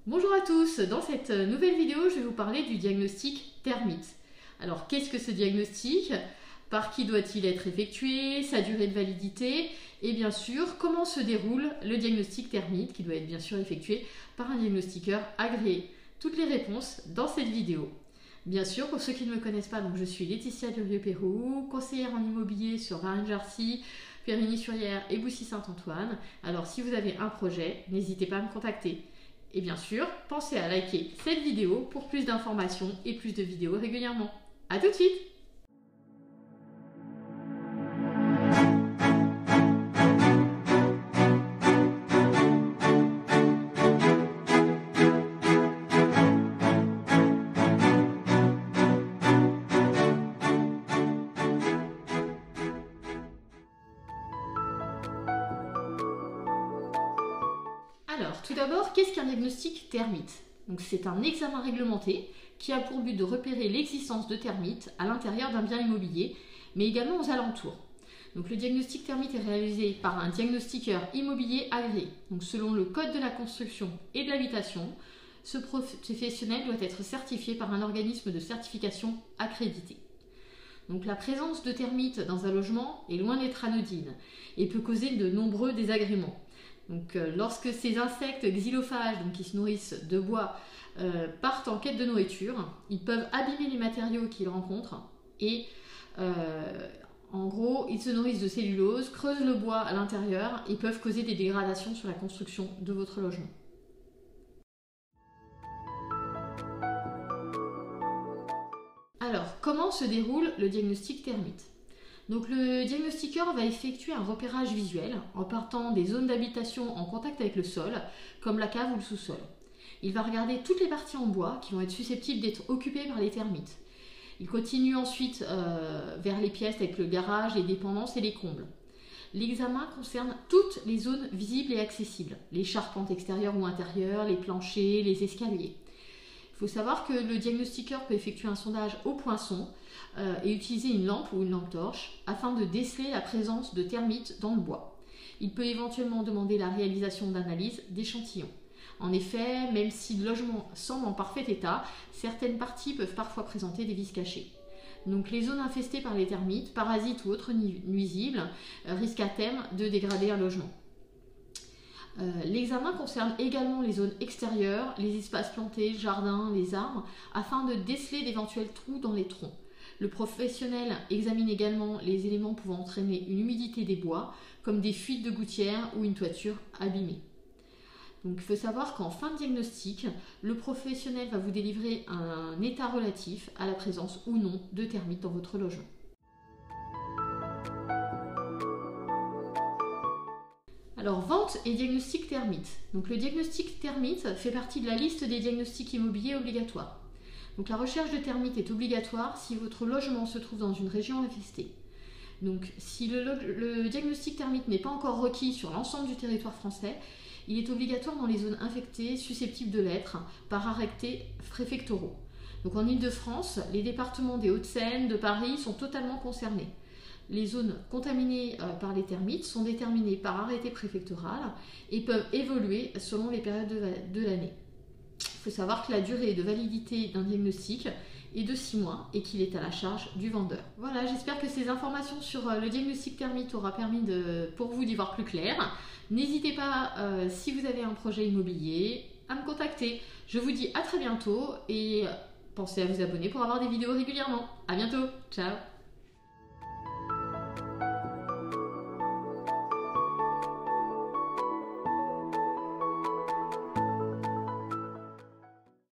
Bonjour à tous, dans cette nouvelle vidéo je vais vous parler du diagnostic termite. Alors qu'est-ce que ce diagnostic? Par qui doit-il être effectué? Sa durée de validité? Et bien sûr, comment se déroule le diagnostic termite qui doit être bien sûr effectué par un diagnostiqueur agréé? Toutes les réponses dans cette vidéo. Bien sûr, pour ceux qui ne me connaissent pas, donc je suis Laetitia Durieux-Pérou, conseillère en immobilier sur Varennes-Jarcy, Périgny-sur-Yerres et Boussy-Saint-Antoine. Alors si vous avez un projet, n'hésitez pas à me contacter. Et bien sûr, pensez à liker cette vidéo pour plus d'informations et plus de vidéos régulièrement. A tout de suite! Alors, tout d'abord, qu'est-ce qu'un diagnostic termite? Donc, c'est un examen réglementé qui a pour but de repérer l'existence de termites à l'intérieur d'un bien immobilier, mais également aux alentours. Donc, le diagnostic termite est réalisé par un diagnostiqueur immobilier agréé. Donc, selon le Code de la construction et de l'habitation, ce professionnel doit être certifié par un organisme de certification accrédité. Donc, la présence de termites dans un logement est loin d'être anodine et peut causer de nombreux désagréments. Donc, lorsque ces insectes xylophages, donc qui se nourrissent de bois, partent en quête de nourriture, ils peuvent abîmer les matériaux qu'ils rencontrent et en gros, ils se nourrissent de cellulose, creusent le bois à l'intérieur et peuvent causer des dégradations sur la construction de votre logement. Alors, comment se déroule le diagnostic termite? Donc le diagnostiqueur va effectuer un repérage visuel en partant des zones d'habitation en contact avec le sol, comme la cave ou le sous-sol. Il va regarder toutes les parties en bois qui vont être susceptibles d'être occupées par les termites. Il continue ensuite vers les pièces avec le garage, les dépendances et les combles. L'examen concerne toutes les zones visibles et accessibles, les charpentes extérieures ou intérieures, les planchers, les escaliers. Il faut savoir que le diagnostiqueur peut effectuer un sondage au poinçon et utiliser une lampe ou une lampe torche afin de déceler la présence de termites dans le bois. Il peut éventuellement demander la réalisation d'analyses d'échantillons. En effet, même si le logement semble en parfait état, certaines parties peuvent parfois présenter des vices cachés. Donc les zones infestées par les termites, parasites ou autres nuisibles risquent à terme de dégrader un logement. L'examen concerne également les zones extérieures, les espaces plantés, le jardin, les arbres, afin de déceler d'éventuels trous dans les troncs. Le professionnel examine également les éléments pouvant entraîner une humidité des bois, comme des fuites de gouttières ou une toiture abîmée. Donc, il faut savoir qu'en fin de diagnostic, le professionnel va vous délivrer un état relatif à la présence ou non de termites dans votre logement. Alors, vente et diagnostic termite. Donc, le diagnostic termite fait partie de la liste des diagnostics immobiliers obligatoires. Donc, la recherche de termites est obligatoire si votre logement se trouve dans une région infestée. Donc, si le diagnostic termite n'est pas encore requis sur l'ensemble du territoire français, il est obligatoire dans les zones infectées susceptibles de l'être par arrêtés préfectoraux. Donc, en Île-de-France, les départements des Hauts-de-Seine, de Paris sont totalement concernés. Les zones contaminées par les termites sont déterminées par arrêté préfectoral et peuvent évoluer selon les périodes de l'année. Il faut savoir que la durée de validité d'un diagnostic est de 6 mois et qu'il est à la charge du vendeur. Voilà, j'espère que ces informations sur le diagnostic termite aura permis pour vous d'y voir plus clair. N'hésitez pas, si vous avez un projet immobilier, à me contacter. Je vous dis à très bientôt et pensez à vous abonner pour avoir des vidéos régulièrement. À bientôt, ciao!